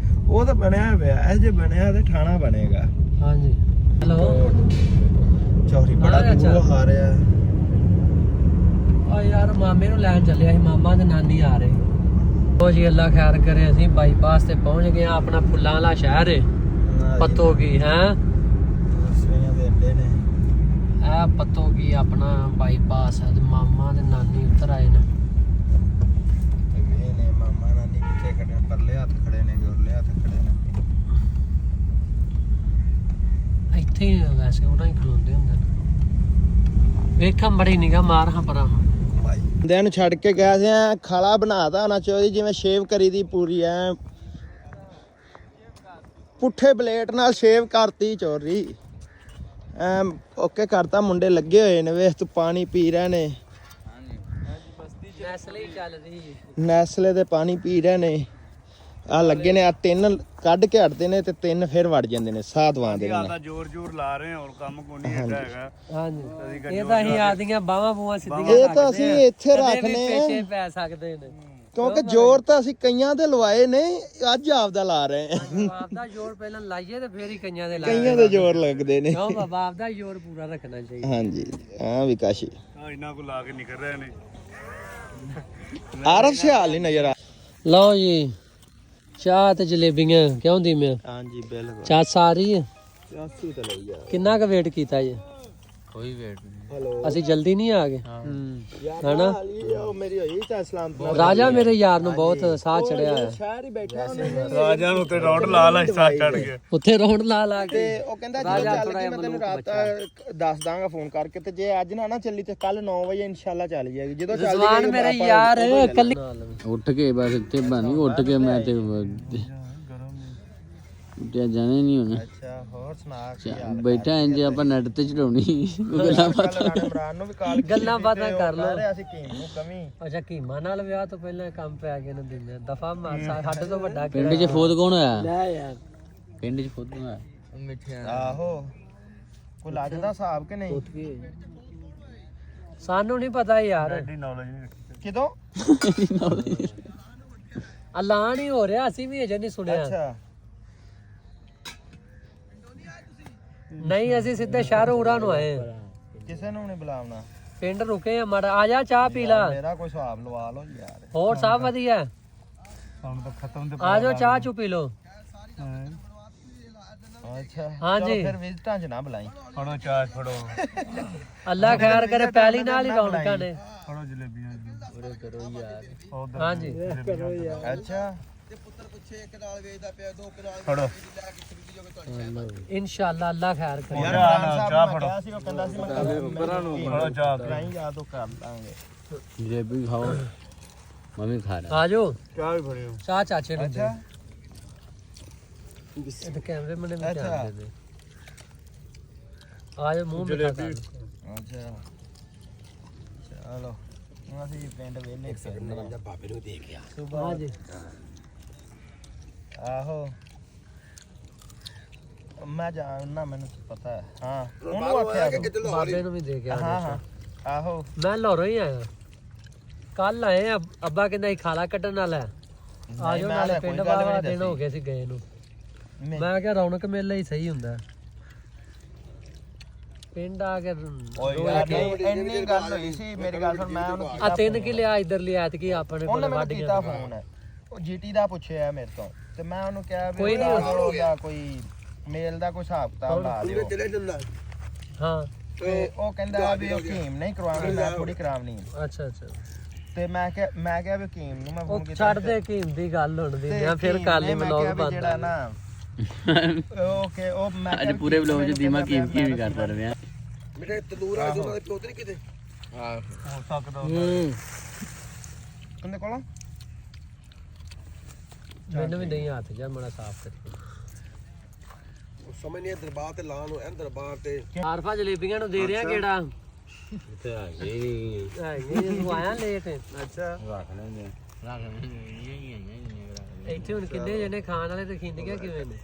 ਉਹ ਤਾਂ ਬਣਿਆ ਪਿਆ, ਇਹ ਜੇ ਬਣਿਆ ਤੇ ਠਾਣਾ ਬਣੇਗਾ। ਹਾਂਜੀ ਹੈਲੋ ਚੌਰੀ ਬੜਾ ਦੂਰ ਆ ਰਿਹਾ। ਆ ਯਾਰ ਮਾਮੇ ਨੂੰ ਲੈਣ ਚੱਲਿਆ ਸੀ, ਮਾਮਾ ਤੇ ਨਾਨੀ ਆ ਰਹੇ। ਉਹ ਜੀ ਅੱਲਾ ਖੈਰ ਕਰੇ, ਅਸੀਂ ਬਾਈਪਾਸ ਤੇ ਪਹੁੰਚ ਗਏ ਆ। ਆਪਣਾ ਫੁੱਲਾਂ ਵਾਲਾ ਸ਼ਹਿਰ ਹੈ ਪੱਤੋ ਕੀ ਹੈ, ਸਵੇਆਂ ਦੇ ਅੱਡੇ ਨੇ ਇਹ ਪੱਤੋ ਕੀ ਆਪਣਾ ਬਾਈਪਾਸ ਹੈ। ਤੇ ਮਾਮਾ ਤੇ ਨਾਨੀ ਉੱਤਰ ਆਏ ਨੇ। ਇਹ ਨੇ ਮਾਮਾ ਨਾਨੀ ਕਿੱਥੇ ਖੜੇ, ਪਰਲੇ ਹੱਥ ਖੜੇ ਨੇ, ਗੁਰਲੇ ਹੱਥ ਖੜੇ ਨੇ। ਇੱਥੇ ਹੀ ਵੈਸੇ ਉਹਨਾਂ ਹੀ ਖਲੋਂਦੇ ਹੁੰਦੇ ਨੇ। ਵੇਖਾਂ ਬੜੀ ਨਿਗਾ ਮਾਰ ਹਾਂ ਪਰਾਂ ਬੰਦਿਆਂ ਨੂੰ ਛੱਡ ਕੇ ਗਿਆ ਸੀ, ਖਾਲਾ ਬਣਾਤਾ ਹੋਣਾ ਚਾਹੀਦੀ ਜਿਵੇਂ ਸ਼ੇਵ ਕਰੀ ਦੀ ਪੂਰੀ ਐ, ਪੁੱਠੇ ਬਲੇਡ ਨਾਲ ਸ਼ੇਵ ਕਰਤੀ ਚੋਰੀ ਐ ਓਕੇ ਕਰਤਾ। ਮੁੰਡੇ ਲੱਗੇ ਹੋਏ ਨੇ, ਵੇਖ ਤੂੰ ਪਾਣੀ ਪੀ ਰਹੇ ਨੇ, ਨੈਸਲੇ ਚੱਲ ਰਹੀ ਨੈਸਲੇ ਦੇ ਪਾਣੀ ਪੀ ਰਹੇ ਨੇ। ਆ ਲੱਗੇ ਨੇ, ਆ ਤਿੰਨ ਕੱਢ ਕੇ ਹਟਦੇ ਨੇ ਤੇ ਤਿੰਨ ਫਿਰ ਵੜ ਜਾਂਦੇ ਨੇ, ਸਾਹ ਦਵਾਉਂਦੇ ਨੇ। ਤਾਂ ਜ਼ੋਰ ਲਾ ਰਹੇ ਹਾਂ, ਹੋਰ ਕੰਮ ਕੋਈ ਨਹੀਂ ਹੈਗਾ। ਹਾਂਜੀ ਇਹ ਤਾਂ ਅਸੀਂ ਆਦੀਆਂ ਬਾਹਾਂ ਬੂਹਾਂ ਸਿੱਧੀਆਂ ਇਹ ਤਾਂ ਅਸੀਂ ਇੱਥੇ ਰੱਖਨੇ ਪਿੱਛੇ ਪੈ ਸਕਦੇ ਨੇ, ਕਿਉਂਕਿ ਜ਼ੋਰ ਤਾਂ ਅਸੀਂ ਕਈਆਂ ਦੇ ਲਵਾਏ ਨੇ, ਅੱਜ ਆਪਦਾ ਲਾ ਰਹੇ ਆ। ਆਪਦਾ ਜ਼ੋਰ ਪਹਿਲਾਂ ਲਾਈਏ ਤੇ ਫੇਰ ਹੀ ਕਈਆਂ ਦੇ ਕਈਆਂ ਦੇ ਜ਼ੋਰ ਲੱਗਦੇ ਨੇ। ਕਿਉਂ ਬਾਬਾ, ਆਪਦਾ ਜ਼ੋਰ ਪੂਰਾ ਰੱਖਣਾ ਚਾਹੀਦਾ। ਹਾਂਜੀ ਹਾਂ ਵਿਕਾਸ਼ੀ ਇਹਨਾਂ ਕੋ ਲਾ ਕੇ ਨਿਕਲ ਰਹੇ ਨੇ। ਆਰਫ ਸੇ ਹਾਲ ਨਹੀਂ ਨਜ਼ਰ ਆ। ਲਓ ਜੀ ਚਾਹ ਤੇ ਜਲੇਬੀਆਂ ਕਿਉਂ ਦੀ ਮੈਂ ਹਾਂਜੀ ਬਿਲਕੁਲ ਚਾਹ ਸਾਰੀ ਹੈ। 80 ਤੇ ਲਈ ਯਾਰ, ਕਿੰਨਾ ਕੁ ਵੇਟ ਕੀਤਾ ਜੀ? ਕੋਈ ਵੇਟ ਨਹੀਂ। ਹੈਲੋ ਅਸੀਂ ਜਲਦੀ ਨਹੀਂ ਆ ਗਏ ਹਨਾ। ਉਹ ਮੇਰੀ ਹੋਈ ਤਾਂ ਇਸਲਾਮ ਰਾਜਾ ਮੇਰੇ ਯਾਰ ਨੂੰ ਬਹੁਤ ਸਾਹ ਚੜਿਆ ਹੈ। ਸ਼ਹਿਰ ਹੀ ਬੈਠਾ ਉਹਨੇ ਰਾਜਾ ਨੂੰ ਤੇ ਰੌਡ ਲਾ ਲਾ ਚੜ ਗਿਆ। ਉੱਥੇ ਰੌਂਡ ਲਾ ਕੇ ਤੇ ਉਹ ਕਹਿੰਦਾ ਜਦੋਂ ਚੱਲ ਗਈ ਮੈਂ ਤੈਨੂੰ ਰਾਤ ਦੱਸ ਦਾਂਗਾ ਫੋਨ ਕਰਕੇ, ਤੇ ਜੇ ਅੱਜ ਨਾ ਚੱਲੀ ਤੇ ਕੱਲ 9 ਵਜੇ ਇਨਸ਼ਾਅੱਲਾ ਚੱਲ ਜਾਏਗੀ। ਜਦੋਂ ਚੱਲ ਜ਼ਬਾਨ ਮੇਰੇ ਯਾਰ ਕੱਲੀ ਉੱਠ ਕੇ ਬਸ ਇੱਥੇ ਬਣੀ, ਉੱਠ ਕੇ ਮੈਂ ਤੇ ਉੱਠਿਆ ਜਾਣੇ ਨਹੀਂ ਹੋਣਾ। ਅੱਛਾ ਹੋਰ ਸੁਣਾ ਬੈਠਾ ਇੰਜ ਆਪਾਂ ਨੈਟ ਤੇ ਚੜਾਉਣੀ ਗੱਲਾਂ ਬਾਤਾਂ। ਇਮਰਾਨ ਨੂੰ ਵੀ ਕਾਲ ਗੱਲਾਂ ਬਾਤਾਂ ਕਰ ਲੋ। ਅਸੀਂ ਕੀਮ ਨੂੰ ਕਮੀ ਅੱਛਾ ਕੀਮਾ ਨਾਲ ਵਿਆਹ ਤੋਂ ਪਹਿਲਾਂ ਕੰਮ ਪੈ ਗਿਆ ਨਾ ਦਿਨ ਦਫਾ ਮਾਰ ਸਾਡੇ ਤੋਂ ਵੱਡਾ ਪਿੰਡ 'ਚ ਫੋਦ ਕੌਣ ਹੋਇਆ? ਲੈ ਯਾਰ ਪਿੰਡ 'ਚ ਫੋਦ ਕੌਣ ਹੋਇਆ? ਆਹੋ ਕੋਈ ਲੱਗਦਾ ਹਿਸਾਬ ਕਿ ਨਹੀਂ? ਸਾਨੂੰ ਨਹੀਂ ਪਤਾ ਯਾਰ, ਐਡੀ ਨੌਲੇਜ ਨਹੀਂ ਰੱਖੀ। ਕਿਦੋਂ ਐਲਾਨ ਹੀ ਹੋ ਰਿਹਾ, ਅਸੀਂ ਵੀ ਅਜੇ ਨਹੀਂ ਸੁਣਿਆ। ਅੱਛਾ ਨਹੀਂ ਅਸੀਂ ਸਿੱਧੇ ਸ਼ਹਿਰੋਂ ਉਰਾਂ ਨੂੰ ਆਏ ਹਾਂ। ਕਿਸੇ ਨੂੰ ਨਹੀਂ ਬੁਲਾਉਣਾ, ਪਿੰਡ ਰੁਕੇ ਆ ਮਾੜਾ, ਆ ਜਾ ਚਾਹ ਪੀ ਲਾ। ਮੇਰਾ ਕੋਈ ਹਿਸਾਬ ਲਵਾ ਲਓ ਯਾਰ। ਹੋਰ ਸਭ ਵਧੀਆ? ਸਾਨੂੰ ਤਾਂ ਖਤਮ ਤੇ ਆ ਜਾਓ ਚਾਹ ਚੁ ਪੀ ਲੋ। ਅੱਛਾ ਹਾਂਜੀ ਫਿਰ ਵਿਜ਼ਟਾਂ 'ਚ ਨਾ ਬੁਲਾਈ। ਫੜੋ ਚਾਹ ਫੜੋ ਅੱਲਾ ਖੈਰ ਕਰੇ, ਪਹਿਲੀ ਨਾਲ ਹੀ ਰੌਣਕਾਂ ਨੇ। ਫੜੋ ਜਲੇਬੀਆਂ। ਕਰੋ ਯਾਰ ਉਧਰ ਹਾਂਜੀ ਅੱਛਾ ਫੜੋ ਇਨਸ਼ਾਅੱਲਾ ਅੱਲਾ ਖੈਰ ਕਰੇ ਯਾਰ ਆ ਚਾਹ ਫੜੋ ਸੀ ਉਹ ਕਹਿੰਦਾ ਸੀ ਮੈਂ ਫੜੋ ਚਾਹ ਕਰਾਈ ਯਾਦ ਉਹ ਕਰ ਲਾਂਗੇ ਜਲੇਬੀ ਖਾਓ ਮੰਮੀ ਖਾ ਰਹਾ ਆ ਜਾਓ ਚਾਹ ਵੀ ਫੜਿਓ ਚਾਹ ਚਾਚੇ ਨੂੰ ਦੇ ਅੱਛਾ ਇਹ ਤਾਂ ਕੈਮਰੇ ਮਨੇ ਵੀ ਅੱਛਾ। ਧਿਆਨ ਦੇ ਦੇ ਆ ਜਾਓ ਮੂੰਹ ਮਿੱਠਾ ਕਰ ਅੱਛਾ ਚਲੋ ਹੁਣ ਅਸੀਂ ਪਿੰਡ ਵੇਲੇ ਕਰਨੇ ਬਾਬੇ ਨੂੰ ਦੇ ਗਿਆ ਸੁਭਾ ਜੀ ਆਹੋ ਮੈਂ ਜਾਣਨਾ ਮੈਨੂੰ ਪਤਾ ਹੈ ਹਾਂ ਉਹਨੂੰ ਆਖਿਆ ਤੂੰ। ਬਾਬੇ ਨੂੰ ਵੀ ਦੇ ਕੇ ਹਾਂ ਆਉਣਾ ਹਾਂ ਆਹੋ ਮੈਂ ਲਾਹੌਰੋਂ ਹੀ ਆਇਆ ਕੱਲ ਆਏ ਆ ਅੱਬਾ ਕਹਿੰਦਾ ਸੀ ਖਾਲਾ ਕੱਢਣ ਵਾਲਾ ਹੈ। ਆ ਜਾਓ ਨਾਲੇ ਪਿੰਡ ਬਾਵਾ ਦਿਨ ਹੋ ਗਏ ਸੀ ਗਏ ਨੂੰ ਮੈਂ ਕਿਹਾ ਰੌਣਕ ਮੇਲਾ ਹੀ ਸਹੀ ਹੁੰਦਾ ਪਿੰਡ ਆ ਕੇ ਓਏ ਯਾਰ ਇੰਨੀ ਗੱਲ ਹੋਈ ਸੀ ਮੇਰੀ ਗੱਲ ਸੁਣ ਮੈਂ ਉਹਨੂੰ ਆ 3 ਕਿੱਲੇ ਆ ਇਧਰ ਲਈ ਆਤ ਕੀ ਆਪਣੇ ਉਹਨੇ ਕੋਲ ਮੈਨੂੰ ਵੱਢ ਕੀਤਾ ਗਿਆ ਫੋਨ ਉਹ ਜੀਟੀ ਦਾ ਪੁੱਛਿਆ ਮੇਰੇ ਤੋਂ ਤੇ ਮੈਂ ਉਹਨੂੰ ਕਿਹਾ ਵੀ ਕੋਈ ਨੀ। ਉਹਦਾ ਕੋਈ ਮੇਲ ਦਾ ਕੋਈ ਹਿਸਾਬ ਕਿਤਾਬ ਲਾ ਲਿਓ ਹਾਂ ਤੇ ਉਹ ਕਹਿੰਦਾ ਵੀ ਉਹ ਕੀਮ ਨਹੀਂ ਕਰਵਾਉਣੀ ਮੈਂ ਥੋੜੀ ਕਰਾਉਣੀ ਅੱਛਾ ਅੱਛਾ ਤੇ ਮੈਂ ਕਿਹਾ ਵੀ ਕੀਮ ਨੂੰ ਮੈਂ ਉਹ ਫੋਨ ਕੀਤਾ ਛੱਡ ਦੇ ਕੀਮ ਦੀ ਗੱਲ ਹੁਣ ਦੀ ਤੇ ਮੈਂ ਫਿਰ ਕੀਮ ਕਰ ਲਈ ਨੇ ਮੈਂ ਮਲੌਗ ਕਿਹਾ ਵੀ ਬੰਦ ਜਿਹੜਾ ਨਾ ਓਕੇ ਉਹ ਮੈਂ ਅੱਜ ਪੂਰੇ ਵਲੋਗ ਚ ਦੀਮਾ ਕੀ ਵੀ ਕਰਦਾ ਰਿਹਾ ਮੇਰੇ ਤੰਦੂਰ ਆ ਉਹਨਾਂ ਦੇ ਪਿਓ ਤੇ ਨਹੀਂ ਕਿਤੇ ਹਾਂ ਹੋ ਸਕਦਾ ਕਿੰਨੇ ਕੋਲ ਮੈਨੂੰ ਵੀ ਨਹੀਂ ਹੱਥ ਜਾ ਮੜਾ ਸਾਫ਼ ਕਰੀ ਸਮਝ ਨਹੀਂ ਦਰਬਾਰ ਤੇ ਲਾਂ ਨੂੰ ਦਰਬਾਰ ਤੇ ਆਰਫਾ ਜਲੇਬੀਆਂ ਨੂੰ ਦੇ ਰਿਆ ਕਿਹੜਾ ਤੇ ਆ ਗਈ ਇਹ ਤੂੰ ਆਇਆ ਲੇਟ ਅੱਛਾ ਰੱਖ ਲੈਂਦੇ ਇੱਥੇ ਹੁਣ ਕਿੰਨੇ ਜਣੇ ਖਾਣ ਵਾਲੇ ਤੇ ਖਿੰਡੀਆਂ ਕਿਵੇਂ ਨੇ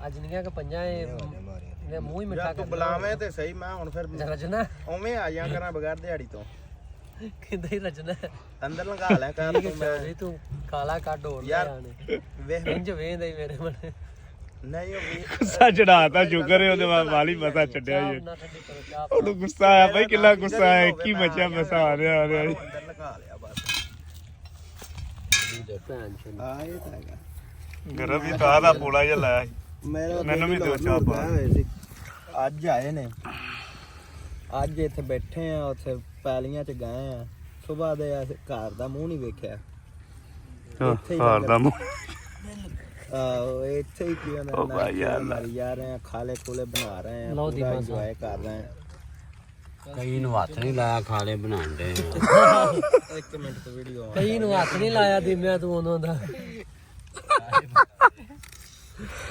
ਅੱਜ ਨਹੀਂ ਕਿ ਪੰਜਾਂ ਇਹ ਮੂੰਹ ਹੀ ਮਿੱਠਾ ਤੂੰ ਕਰ ਬੁਲਾਵੇਂ ਤੇ ਸਹੀ ਮੈਂ ਹੁਣ ਫਿਰ ਰਜਨਾ ਉਵੇਂ ਆ ਜਾ ਕਰਾਂ ਬਗੈਰ ਦਿਹਾੜੀ ਤੋਂ ਕਿੰਦਾ ਹੀ ਰਜਨਾ ਅੰਦਰ ਲੰਘਾ ਲੈ ਕਰ ਠੀਕ ਤੂੰ ਮੈਂ ਹੈ ਤੂੰ ਕਾਲਾ ਕੱਢ ਹੋਰ ਯਾਰ, ਲਿਆਣੇ ਵੇਖ ਇੰਜ ਵੇਂਦਾ ਹੀ ਮੇਰੇ ਮਨ ਨਹੀਂ ਉਹ ਵੀ ਗੁੱਸਾ ਚੜਾਤਾ ਸ਼ੁਕਰ ਹੈ ਉਹਦੇ ਬਾਅਦ ਵਾਲੀ ਪਤਾ ਛੱਡਿਆ ਜੀ ਨਾ ਠੰਡੀ ਕਰੋ ਚਾਹ ਉਹਨੂੰ ਗੁੱਸਾ ਆਇਆ ਬਈ ਕਿੰਨਾ ਗੁੱਸਾ ਆਇਆ ਕੀ ਬਚਿਆ ਮਸਾ ਆ ਰਿਹਾ ਆ ਰਿਹਾ ਜੀ। ਅੰਦਰ ਲੰਘਾ ਲਿਆ ਬਸ ਦੇ ਭੈਣ ਚੋਦ। ਆ ਇਹ ਤਾਂ ਹੈਗਾ ਗਰਮ ਵੀ ਤਾਂ ਦਾ ਪੋਲਾ ਜਿਹਾ ਲਾਇਆ ਸੀ। ਮੇਰਾ ਮੈਨੂੰ ਵੀ ਦਿਓ ਚਾਹ ਪਾ। ਅੱਜ ਆਏ ਨੇ ਅੱਜ ਇੱਥੇ ਬੈਠੇ ਆ ਉੱਥੇ ਪੈਲੀਆਂ 'ਚ ਗਏ ਆ ਸਵੇਰ ਦੇ ਘਰ ਦਾ ਮੂੰਹ ਨਹੀਂ ਵੇਖਿਆ ਹਾਰ ਦਾ ਮੂੰਹ ਆਹੋ ਇੱਥੇ ਹੀ ਕੀ ਹੁੰਦਾ ਉਹ ਭਾਈ ਯਾਰ ਮਾਰੀ ਜਾ ਰਹੇ ਆ ਖਾਲੇ ਖੋਲੇ ਬਣਾ ਰਹੇ ਆ ਲਓ ਦੀਪਾ ਸਾਹਿਬ। ਇੰਜੋਏ ਕਰ ਰਹੇ ਆ ਕਈ ਨੂੰ ਹੱਥ ਨਹੀਂ ਲਾਇਆ ਖਾਲੇ ਬਣਾਉਂਦੇ ਇੱਕ ਮਿੰਟ ਤੋਂ ਵੀਡੀਓ ਕਈ ਨੂੰ ਹੱਥ ਨਹੀਂ ਲਾਇਆ ਦੀਮਿਆ ਤੂੰ ਉਹਨਾਂ ਦਾ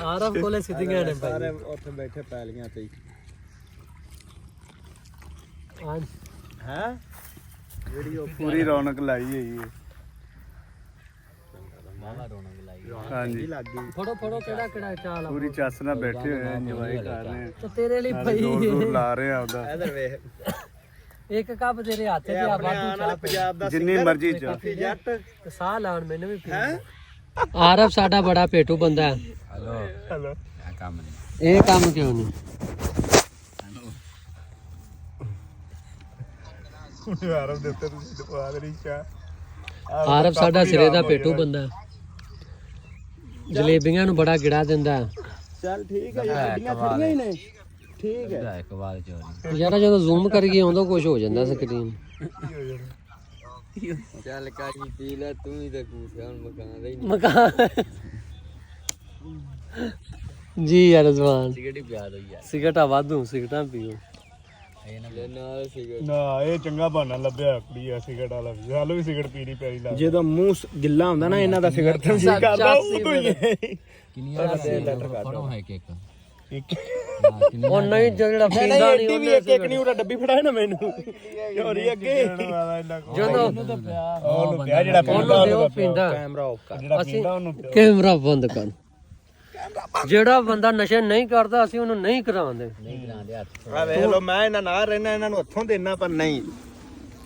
ਆਰਫ ਕੋਲੇ ਸਿੱਧੀਆਂ ਨੇ ਸਾਰੇ ਭਾਈ ਉੱਥੇ ਬੈਠੇ ਪੈਲੀਆਂ ਤੇ ਹਾਂ ਹੈ ਵੀਡੀਓ ਪੂਰੀ ਰੌਣਕ ਲਾਈ ਹੋਈ ਹੈ ਹਾਂਜੀ ਲੱਗ ਗਈ ਫੜੋ ਫੜੋ ਕਿਹੜਾ ਕਿਹੜਾ ਚਾਲ ਆ ਪੂਰੀ ਚੱਸ ਨਾਲ ਬੈਠੇ ਹੋਏ ਆ ਇੰਜੋਏ ਕਰ ਰਹੇ ਤੇ ਤੇਰੇ ਲਈ ਆ ਭਾਈ ਦੂਰ ਦੂਰ ਲਾ ਰਹੇ ਆ ਉਹਦਾ ਇਧਰ ਵੇਖ ਇੱਕ ਕੱਪ ਤੇਰੇ ਹੱਥ 'ਚ ਇਹ ਆ ਆਪਣੇ ਵਾਧੂ ਆਉਣ ਚਾਹ ਵਾਲੇ ਪੰਜਾਬ ਦਾ ਜਿੰਨੀ singer, ਮਰਜ਼ੀ ਚਾਹ। ਕਾਫੀ ਜੱਟ ਤੇ ਸਾਹ ਲਾਉਣ ਮੈਨੂੰ ਵੀ ਪੀਂਦਾ ਆਰਫ ਸਾਡਾ ਬੜਾ ਪੇਟੂ ਬੰਦਾ ਹੈ ਹਲੋ ਆ ਕੰਮ ਨਹੀਂ ਇਹ ਕੰਮ ਕਿਉਂ ਨਹੀਂ ਆਰਮ ਦੇ ਉੱਤੇ ਤੁਸੀਂ ਦਵਾ ਦੇ ਰਹੀ ਚਾਹ ਆਰਫ ਸਾਡਾ ਸਿਰੇ ਦਾ ਪੇਟੂ ਬੰਦਾ ਹੈ। ਜਲੇਬੀਆਂ ਨੂੰ ਬੜਾ ਗਿੜਾ ਦਿੰਦਾ ਹੈ। ਚੱਲ ਠੀਕ ਹੈ ਯਾਰ ਗੱਡੀਆਂ ਖੜੀਆਂ ਹੀ ਨੇ ਠੀਕ ਹੈ ਇੱਕ ਵਾਰ ਚੋਰੀ ਯਾਰ ਜਦੋਂ ਜ਼ੂਮ ਕਰੀਏ ਉਦੋਂ ਕੁਝ ਹੋ ਜਾਂਦਾ ਸਕਰੀਨ ਚੱਲ ਕਾਜੀ ਪੀ ਲੈ ਤੂੰ ਹੀ ਤਾਂ ਕੂਸਿਆ ਹੁਣ ਮਕਾਨ ਦਾ ਹੀ ਮਕਾਨ ਜੀ ਯਾਰ ਰਜ਼ਵਾਨ ਸਿਗਰਟ ਹੀ ਪਿਆ ਦੋ ਯਾਰ ਸਿਗਰਟਾਂ ਵਾਧੂ ਸਿਗਰਟਾਂ ਪੀਓ ਨਾਲ ਸਿਗਰਟ ਨਾ ਇਹ ਚੰਗਾ ਬਹਾਨਾ ਲੱਭਿਆ ਕੁੜੀ ਆ ਸਿਗਰਟ ਵਾਲਾ ਵੀ ਹਾਲੋ ਵੀ ਸਿਗਰਟ ਪੀਣੀ ਪੈਣੀ ਲੱਗ ਜਦੋਂ ਮੂੰਹ ਗਿੱਲਾ ਹੁੰਦਾ ਨਾ ਇਹਨਾਂ ਦਾ ਸਿਗਰਟ ਤੇ ਜੀ ਕਰਦਾ ਉਦੋਂ ਹੀ ਕਿੰਨੀਆਂ ਲੈਟਰ ਫੜੋ ਹੈ ਕਿ ਇੱਕ ਉਹ ਨਹੀਂ ਜਿਹੜਾ ਨਹੀਂ ਪੀਂਦਾ ਐਡੀ ਨਹੀਂ ਵੀ ਇੱਕ ਇੱਕ ਨਹੀਂ ਉਹਦਾ ਡੱਬੀ ਫੜਾਇਆ ਨਾ ਮੈਨੂੰ ਚੋਰੀ ਅੱਗੇ ਜਦੋਂ ਉਹਨੂੰ ਪਿਆ ਜਿਹੜਾ ਉਹਨੂੰ ਦਿਓ ਪੀਂਦਾ ਕੈਮਰਾ ਆਫ ਕਰ ਜਿਹੜਾ ਅਸੀਂ ਪੀਂਦਾ ਉਹਨੂੰ ਪਿਆ ਕੈਮਰਾ ਬੰਦ ਕਰ ਜਿਹੜਾ ਬੰਦਾ ਨਸ਼ੇ ਨਹੀਂ ਕਰਦਾ ਅਸੀਂ ਉਹਨੂੰ ਨਹੀਂ ਕਰਾਉਂਦੇ ਆ ਵੇਖ ਲੋ ਮੈਂ ਇਹਨਾਂ ਨਾਲ ਰਹਿਣਾ ਇਹਨਾਂ ਨੂੰ ਹੱਥੋਂ ਦੇਣਾ ਪਰ ਨਹੀਂ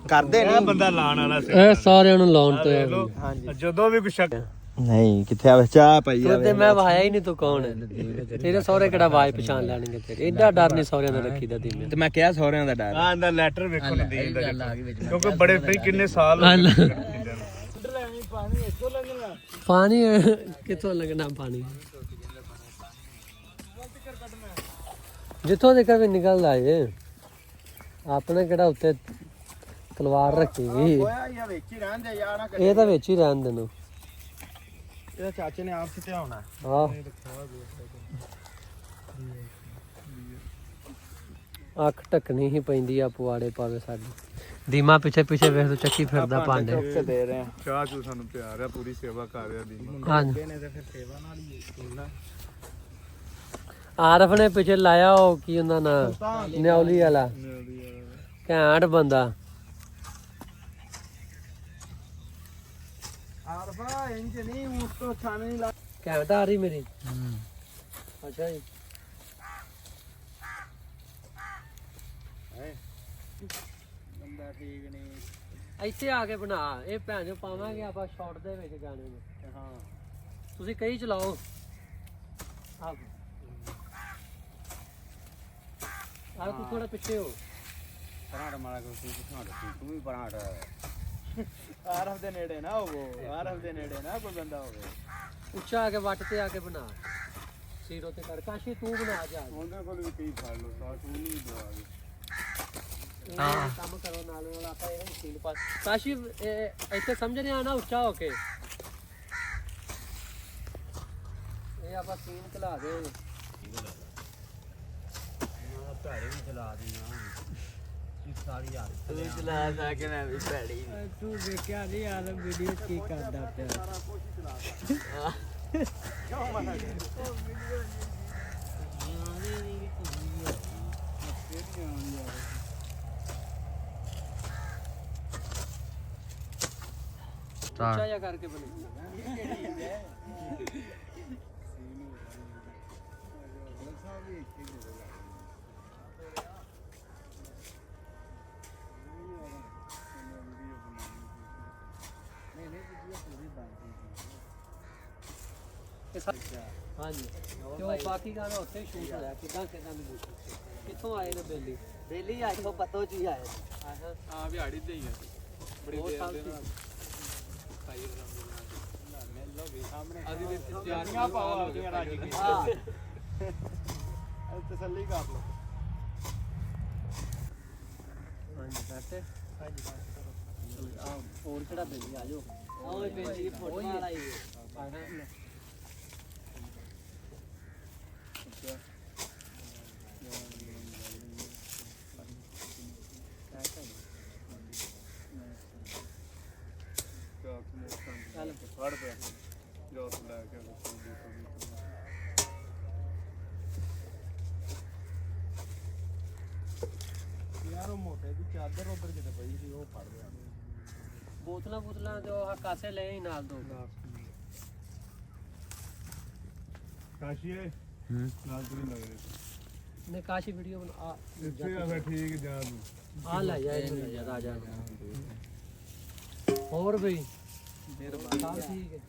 ਕਰਦੇ ਇਹ ਨਹੀਂ ਬੰਦਾ ਲਾਣ ਵਾਲਾ ਸੀ ਇਹ ਸਾਰਿਆਂ ਨੂੰ ਲਾਉਣ ਤੋਂ ਹਾਂਜੀ ਜਦੋਂ ਵੀ ਕੁਛ ਸ਼ੱਕ ਨਹੀਂ ਕਿੱਥੇ ਆਵੇ ਚਾਹ ਪਈ ਤੂੰ ਤੇ ਮੈਂ ਵਾਇਆ ਹੀ ਨਹੀਂ ਤੂੰ ਕੌਣ ਹੈ ਤੇਰੇ ਸਹੁਰੇ ਕਿਹੜਾ ਵਾਜ ਪਛਾਣ ਲੈਣਗੇ ਤੇਰੇ ਐਡਾ ਡਰ ਨਹੀਂ ਸਹੁਰਿਆਂ ਦਾ ਰੱਖੀਦਾ ਦੀ ਤੇ ਮੈਂ ਕਿਹਾ ਸਹੁਰਿਆਂ ਦਾ ਡਰ ਆਹ ਦਾ ਲੈਟਰ ਵੇਖੋ ਨਾ ਦੇ ਦਾ ਕਿਉਂਕਿ ਬੜੇ ਫਰੀ ਕਿੰਨੇ ਸਾਲ ਪਾਣੀ ਕਿੱਥੋਂ ਲੱਗਣਾ ਪਾਣੀ ਜਿੱਥੋਂ ਦੇ ਵੀ ਨਿਕਲਦਾ ਏ ਆਪਣੇ ਕਿਹੜਾ ਉੱਤੇ ਤਲਵਾਰ ਰੱਖੀ ਵੀ ਹੋਇਆ ਇਹ ਵਿੱਚ ਹੀ ਰਹਿੰਦੇ ਯਾਰ ਨਾ ਇਹ ਤਾਂ ਵਿੱਚ ਹੀ ਰਹਿਣ ਦੇ ਨੂੰ ਇਹਦਾ ਚਾਚੇ ਨੇ ਆਪ ਸਿੱਟਿਆ ਹੋਣਾ ਆਹ ਅੱਖ ਢੱਕਣੀ ਹੀ ਪੈਂਦੀ ਆ ਪਵਾੜੇ ਪਾਵੇ ਸਾਡੀ ਦੀਮਾ ਪਿੱਛੇ ਪਿੱਛੇ ਵੇਖ ਤੂੰ ਚੱਕੀ ਫਿਰਦਾ ਭਾਂਡੇ ਚੁੱਕ ਦੇ ਰਹੇ ਆ ਚਾਹ ਚੂ ਸਾਨੂੰ ਪਿਆਰ ਆ ਪੂਰੀ ਸੇਵਾ ਕਰ ਰਿਹਾ ਦੀ ਹਾਂਜੀ ਨੇ ਤੇ ਫਿਰ ਸੇਵਾ ਨਾਲ ਹੀ ਸੁਣਨਾ ਆਰਫ ਨੇ ਪਿੱਛੇ ਲਾਇਆ ਉਹ ਕੀ ਹੁੰਦਾ ਨਾ ਨਿਉਲੀ ਵਾਲਾ ਘੈਂਟ ਬੰਦਾ ਆਰਫਾ ਇੰਜ ਨਹੀਂ ਉਸ ਤੋਂ ਛਾਣੇ ਨਹੀਂ ਲਾ ਘੈਂਟ ਆ ਰਹੀ ਮੇਰੀ ਅੱਛਾ ਜੀ ਬੰਦਾ ਠੀਕ ਨਹੀਂ ਇੱਥੇ ਆ ਕੇ ਬਣਾ ਇਹ ਭੈਣ ਜੋ ਪਾਵਾਂਗੇ ਆਪਾਂ ਸ਼ਾਰਟ ਦੇ ਵਿੱਚ ਗਾਣੇ ਨੂੰ ਹਾਂ ਤੁਸੀਂ ਕਹੀ ਚਲਾਓ ਆ ਤੂੰ ਥੋੜਾ ਪਿੱਛੇ ਹੋ ਪਰਾਂਠਾ ਮਾਰਾ ਕੋ ਤੂੰ ਵੀ ਪਰਾਂਠਾ ਆਰਫ ਦੇ ਨੇੜੇ ਨਾ ਹੋਵੋ ਆਰਫ ਦੇ ਨੇੜੇ ਨਾ ਕੋਈ ਬੰਦਾ ਹੋਵੇ ਉੱਚਾ ਆ ਕੇ ਵੱਟ ਤੇ ਆ ਕੇ ਬਣਾ ਸੀਰੋ ਤੇ ਕਰ ਕਾਸ਼ੀ ਤੂੰ ਬਣਾ ਜਾ ਉਹਦੇ ਕੋਲ ਵੀ ਕਈ ਫੜ ਲਓ ਸਾਹ ਤੂੰ ਨਹੀਂ ਦਵਾਗੇ ਇਹ ਕੰਮ ਕਰੋ ਨਾਲ ਆਪਾਂ ਇਹ ਮਸ਼ੀਨ ਪਾ ਕਾਸ਼ੀ ਇੱਥੇ ਸਮਝ ਨਹੀਂ ਆਣਾ ਉੱਚਾ ਹੋ ਕੇ ਇਹ ਆਪਾਂ ਸੀਨ ਖਲਾ ਦੇ ਘਰੇ ਵੀ ਚਲਾ ਦੇਣਾ ਇਹ ਸਾਰੀ ਯਾਰ ਤੂੰ ਚਲਾ ਸਕਣਾ ਵੀ ਭੈੜੀ ਤੂੰ ਦੇਖਿਆ ਨਹੀਂ ਯਾਰ ਵੀਡੀਓ ਕੀ ਕਰਦਾ ਪਿਆ ਸਾਰਾ ਕੁਝ ਚਲਾ ਕਿਉਂ ਮਨਾ ਕਰ ਉੱਚਾ ਜਿਹਾ ਕਰਕੇ ਬਣੇ ਹਾਂਜੀ ਤੇ ਉਹ ਬਾਕੀ ਗਾਣਾ ਉੱਥੇ ਸ਼ੂਟ ਹੋਇਆ ਕਿਦਾਂ ਕਿੱਥੋਂ ਆਏ ਨੇ ਬੇਲੀ ਬੇਲੀ ਅੱਜ ਤੋਂ ਪਤੋ ਚ ਹੀ ਆਏ ਹਾਂ ਵਿਹਾੜੀ ਤੇ ਹੀ ਆ ਬੜੀ ਦੇਰ ਦੇ ਨਾਲ ਅਸੀਂ ਵੀ ਤਿਆਰੀਆਂ ਪਾਵਾ ਆਪਣੀਆਂ ਰਾਜੀ ਕੀ ਤਸੱਲੀ ਕਰ ਲਓ ਹਾਂਜੀ ਬੈਠੇ ਆ ਹੋਰ ਕਿਹੜਾ ਬੇਲੀ ਆ ਜਾਓ ਓਏ ਬੇਲੀ ਫੋਟੋ ਵਾਲਾ ਹੀ ਚੱਲ ਫੜ ਪਿਆ ਜੋ ਤੂੰ ਲੈ ਕੇ ਯਾਰ ਉਹ ਮੋਟੇ ਦੀ ਚਾਦਰ ਉਧਰ ਕਿਤੇ ਪਈ ਸੀ ਉਹ ਫੜ ਲਿਆ ਬੋਤਲਾਂ ਤੇ ਉਹ ਕਾਸੇ ਲੈ ਹੀ ਨਾਲ ਦੋ ਕਾਸ਼ੀਏ ਨਾਲ ਤੂੰ ਲੱਗ ਰਿਹਾ ਨੇ ਕਾਸ਼ੀ ਵੀਡੀਓ ਬਣਾ ਇੱਥੇ ਆ ਫਿਰ ਠੀਕ ਜਾ ਤੂੰ ਆ ਲੈ ਜਾ ਇਹਨੂੰ ਲੈ ਜਾ ਰਾਜਾ ਹੋਰ ਬਈ ਸਭ ਠੀਕ ਹੈ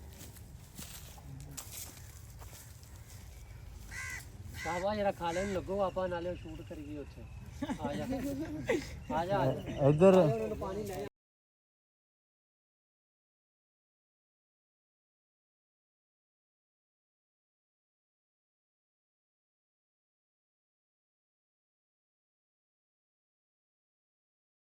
ਸ਼ਾਬਾਸ਼ ਜਰਾ ਖਾ ਲੈਣ ਲੱਗੋ ਆਪਾਂ ਨਾਲੇ ਸ਼ੂਟ ਕਰੀਏ ਉੱਥੇ ਆ ਜਾ ਇੱਧਰ ਪਾਣੀ ਲੈ